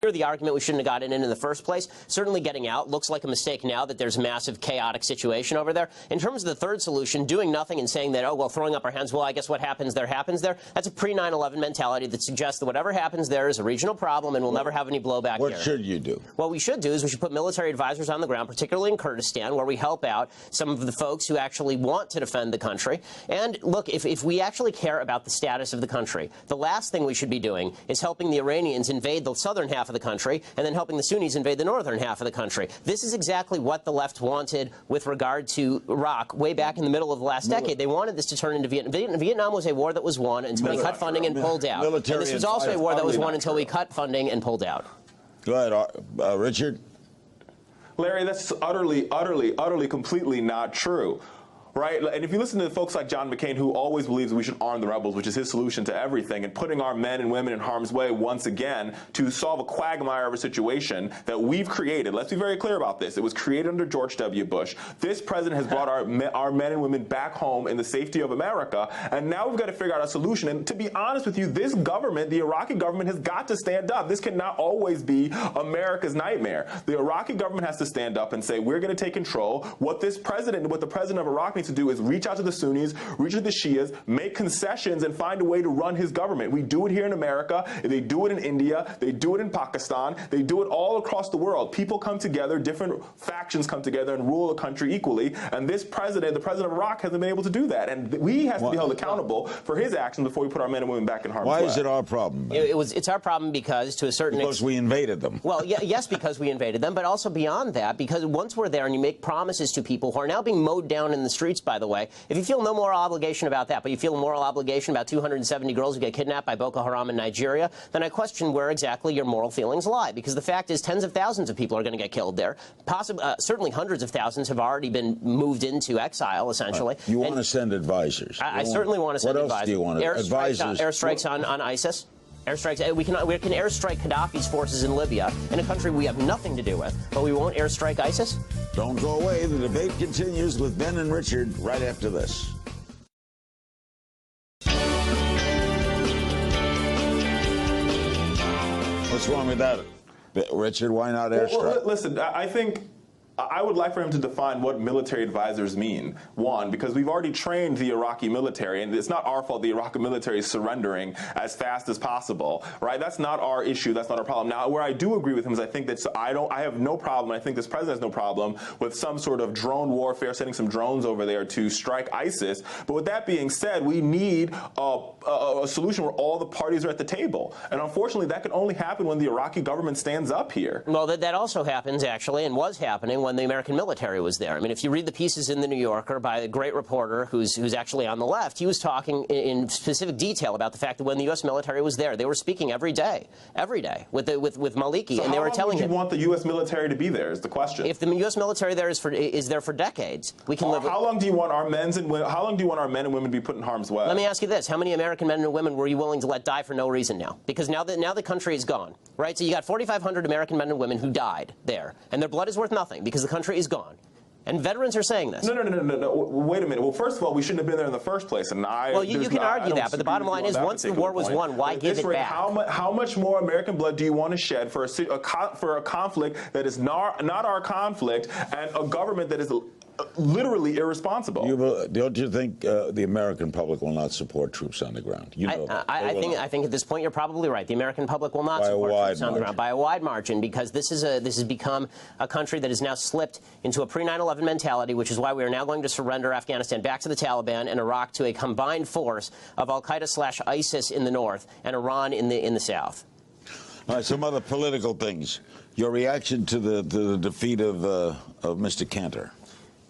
The argument we shouldn't have gotten in the first place. Certainly getting out looks like a mistake now that there's a massive chaotic situation over there. In terms of the third solution, doing nothing and saying that, oh, well, throwing up our hands, well, I guess what happens there happens there. That's a pre-9/11 mentality that suggests that whatever happens there is a regional problem and we'll never have any blowback here. What should you do? What we should do is we should put military advisors on the ground, particularly in Kurdistan, where we help out some of the folks who actually want to defend the country. And look, if we actually care about the status of the country, the last thing we should be doing is helping the Iranians invade the southern half of the country and then helping the Sunnis invade the northern half of the country. This is exactly what the left wanted with regard to Iraq way back in the middle of the last decade. They wanted this to turn into Vietnam. Vietnam was a war that was won until we cut funding and pulled out. And this was also a war that was won until we cut funding and pulled out. Go ahead, Richard. Larry, that's utterly, completely not true. Right? And if you listen to folks like John McCain, who always believes we should arm the rebels, which is his solution to everything, and putting our men and women in harm's way once again to solve a quagmire of a situation that we've created. Let's be very clear about this. It was created under George W. Bush. This president has brought our men and women back home in the safety of America, and now we've got to figure out a solution. And to be honest with you, this government, the Iraqi government, has got to stand up. This cannot always be America's nightmare. The Iraqi government has to stand up and say, we're going to take control. What the president of Iraq needs to do is reach out to the Sunnis, reach out to the Shias, make concessions, and find a way to run his government. We do it here in America. They do it in India. They do it in Pakistan. They do it all across the world. People come together, different factions come together and rule a country equally. And this president, the president of Iraq, hasn't been able to do that. And he has to be held accountable for his actions before we put our men and women back in harm's way. Why is it our problem? It's our problem because, to a certain extent, because we invaded them. Well, yes, because we invaded them, but also beyond that, because once we're there and you make promises to people who are now being mowed down in the streets, by the way, if you feel no moral obligation about that, but you feel a moral obligation about 270 girls who get kidnapped by Boko Haram in Nigeria, then I question where exactly your moral feelings lie. Because the fact is, tens of thousands of people are going to get killed there. Certainly hundreds of thousands have already been moved into exile, essentially. You want to send advisors. I certainly want to send advisors. What else do you want? Advisors. Airstrikes on ISIS. Airstrikes. We can airstrike Gaddafi's forces in Libya, in a country we have nothing to do with, but we won't airstrike ISIS? Don't go away. The debate continues with Ben and Richard right after this. What's wrong with that, Richard? Why not airstrike? Well, listen, I think I would like for him to define what military advisors mean. One, because we've already trained the Iraqi military, and it's not our fault the Iraqi military is surrendering as fast as possible, right? That's not our issue. That's not our problem. Now, where I do agree with him is I think that I have no problem, and I think this president has no problem with some sort of drone warfare, sending some drones over there to strike ISIS. But with that being said, we need a solution where all the parties are at the table. And unfortunately, that can only happen when the Iraqi government stands up here. Well, that also happens, actually, and was happening when the American military was there. I mean, if you read the pieces in The New Yorker by a great reporter who's actually on the left, he was talking in specific detail about the fact that when the U.S. military was there, they were speaking every day with Maliki, so and they were telling him. How long do you want the U.S. military to be there? Is the question. If the U.S. military there is there for decades, we can live. How long do you want our men and women to be put in harm's way? Let me ask you this: how many American men and women were you willing to let die for no reason now? Because now the country is gone, right? So you got 4,500 American men and women who died there, and their blood is worth nothing because the country is gone. And veterans are saying this. No. Wait a minute. Well, first of all, we shouldn't have been there in the first place. And well, you can argue that, but the bottom line is, once the war was won, why give it back? How much more American blood do you want to shed for a conflict that is not our conflict, and a government that is literally irresponsible? Don't you think the American public will not support troops on the ground? I think at this point you're probably right. The American public will not support troops on the ground by a wide margin, because this has become a country that has now slipped into a pre-9/11 mentality, which is why we are now going to surrender Afghanistan back to the Taliban and Iraq to a combined force of Al-Qaeda/ISIS in the north and Iran in the south. All right, some other political things. Your reaction to the defeat of Mr. Cantor?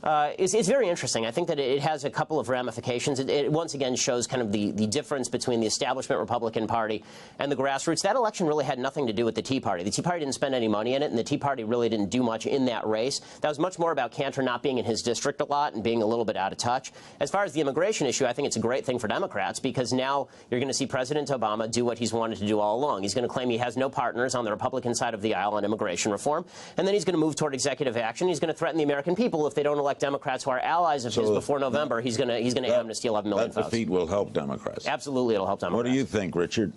It's very interesting. I think that it has a couple of ramifications. It once again shows kind of the difference between the establishment Republican Party and the grassroots. That election really had nothing to do with the Tea Party. The Tea Party didn't spend any money in it, and the Tea Party really didn't do much in that race. That was much more about Cantor not being in his district a lot and being a little bit out of touch. As far as the immigration issue, I think it's a great thing for Democrats, because now you're going to see President Obama do what he's wanted to do all along. He's going to claim he has no partners on the Republican side of the aisle on immigration reform, and then he's going to move toward executive action. He's going to threaten the American people if they don't elect Democrats who are allies of his before November. He's going to amnesty 11 million votes. That defeat will help Democrats. Absolutely, it'll help Democrats. What do you think, Richard?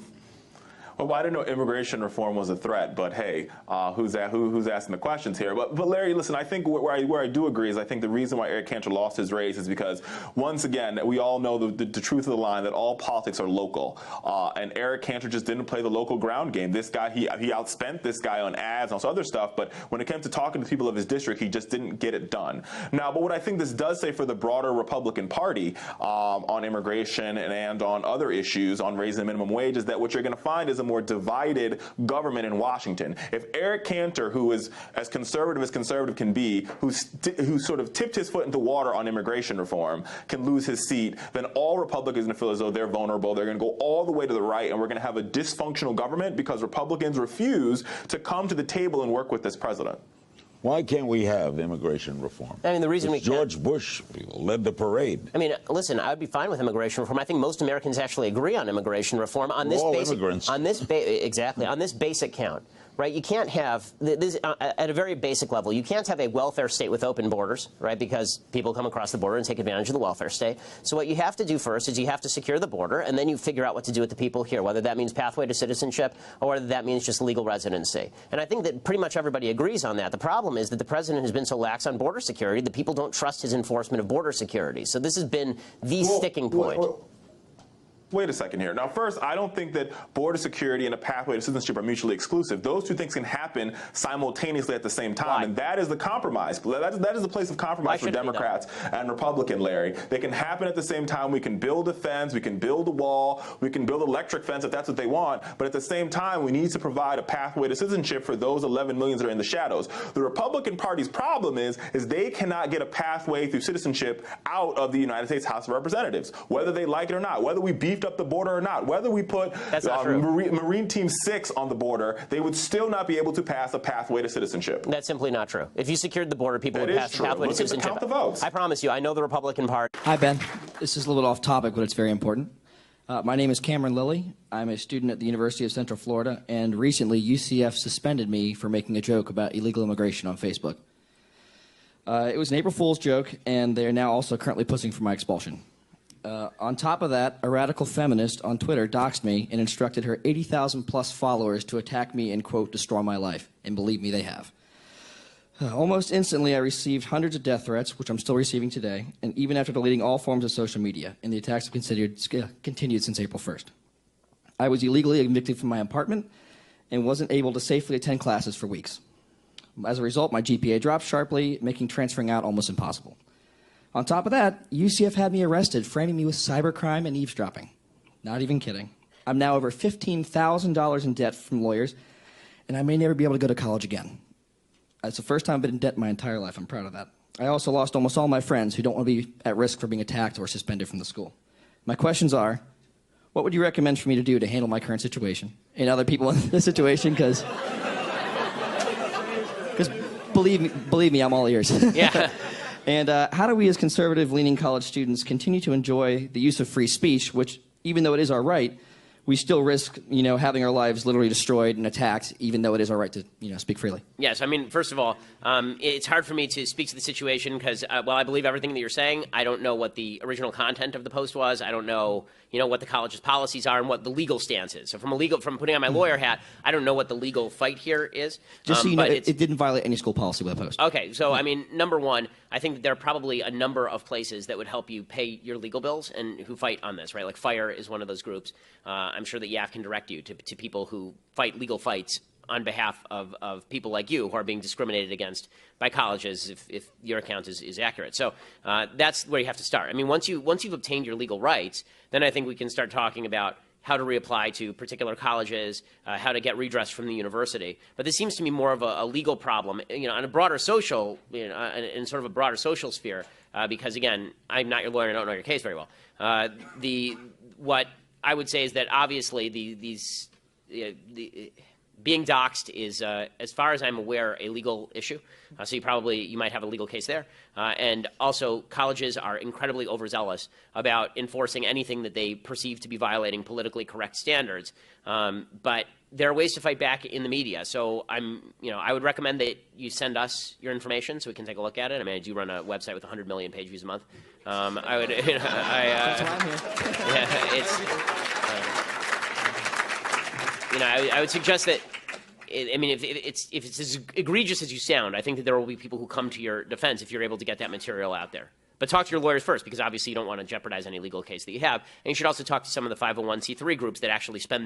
Well, I didn't know immigration reform was a threat, but hey, who's asking the questions here? But Larry, listen, I think where I do agree is I think the reason why Eric Cantor lost his race is because, once again, we all know the truth of the line that all politics are local, and Eric Cantor just didn't play the local ground game. This guy, he outspent this guy on ads and all other stuff, but when it came to talking to people of his district, he just didn't get it done. Now, but what I think this does say for the broader Republican Party on immigration and on other issues, on raising the minimum wage, is that what you're going to find is a more divided government in Washington. If Eric Cantor, who is as conservative can be, who sort of tipped his foot into water on immigration reform, can lose his seat, then all Republicans are going to feel as though they're vulnerable. They're going to go all the way to the right, and we're going to have a dysfunctional government because Republicans refuse to come to the table and work with this president. Why can't we have immigration reform? I mean, the reason we can't. George Bush led the parade. I mean, listen, I would be fine with immigration reform. I think most Americans actually agree on immigration reform on this basic, immigrants. on this exactly on this basic count. Right, you can't have this at a very basic level. You can't have a welfare state with open borders, right? Because people come across the border and take advantage of the welfare state. So what you have to do first is you have to secure the border, and then you figure out what to do with the people here, whether that means pathway to citizenship or whether that means just legal residency. And I think that pretty much everybody agrees on that. The problem is that the president has been so lax on border security that people don't trust his enforcement of border security. So this has been the sticking point. Wait a second here. Now, first, I don't think that border security and a pathway to citizenship are mutually exclusive. Those two things can happen simultaneously at the same time, Why? And that is the compromise. That is the place of compromise for Democrats and Republican, Larry. They can happen at the same time. We can build a fence, we can build a wall, we can build an electric fence if that's what they want, but at the same time, we need to provide a pathway to citizenship for those 11 million that are in the shadows. The Republican Party's problem is they cannot get a pathway through citizenship out of the United States House of Representatives, whether they like it or not, whether we beefed up the border or not, whether we put Marine Team 6 on the border, they would still not be able to pass a pathway to citizenship. That's simply not true. If you secured the border, people would pass a pathway to citizenship. Count the votes. I promise you, I know the Republican Party. Hi, Ben. This is a little bit off topic, but it's very important. My name is Cameron Lilly. I'm a student at the University of Central Florida, and recently UCF suspended me for making a joke about illegal immigration on Facebook. It was an April Fool's joke, and they're now also currently pushing for my expulsion. On top of that, a radical feminist on Twitter doxed me and instructed her 80,000-plus followers to attack me and, quote, destroy my life. And believe me, they have. Almost instantly, I received hundreds of death threats, which I'm still receiving today, and even after deleting all forms of social media, and the attacks have continued since April 1st. I was illegally evicted from my apartment and wasn't able to safely attend classes for weeks. As a result, my GPA dropped sharply, making transferring out almost impossible. On top of that, UCF had me arrested, framing me with cybercrime and eavesdropping. Not even kidding. I'm now over $15,000 in debt from lawyers, and I may never be able to go to college again. It's the first time I've been in debt my entire life. I'm proud of that. I also lost almost all my friends who don't want to be at risk for being attacked or suspended from the school. My questions are, what would you recommend for me to do to handle my current situation and other people in this situation? Because believe me, I'm all ears. Yeah. And how do we as conservative-leaning college students continue to enjoy the use of free speech, which, even though it is our right, we still risk, having our lives literally destroyed and attacked, even though it is our right to, speak freely? Yes, I mean, first of all, it's hard for me to speak to the situation because, while I believe everything that you're saying, I don't know what the original content of the post was. I don't know, what the college's policies are and what the legal stance is. So from putting on my lawyer hat, I don't know what the legal fight here is. Just so you know, it didn't violate any school policy with a post. Okay, so I mean, number one, I think that there are probably a number of places that would help you pay your legal bills and who fight on this, right? Like FIRE is one of those groups. I'm sure that YAF can direct you to people who fight legal fights on behalf of people like you who are being discriminated against by colleges if your account is accurate. So that's where you have to start. I mean, once you've obtained your legal rights, then I think we can start talking about how to reapply to particular colleges, how to get redress from the university. But this seems to me more of a legal problem, on a broader social, in sort of a broader social sphere, because again, I'm not your lawyer, I don't know your case very well. What I would say is that obviously being doxxed is, as far as I'm aware, a legal issue. So you might have a legal case there. And also, colleges are incredibly overzealous about enforcing anything that they perceive to be violating politically correct standards. But there are ways to fight back in the media. So I would recommend that you send us your information so we can take a look at it. I mean, I do run a website with 100 million page views a month. I would, You know, I would suggest that. I mean, if it's as egregious as you sound, I think that there will be people who come to your defense if you're able to get that material out there. But talk to your lawyers first, because obviously you don't want to jeopardize any legal case that you have. And you should also talk to some of the 501c3 groups that actually spend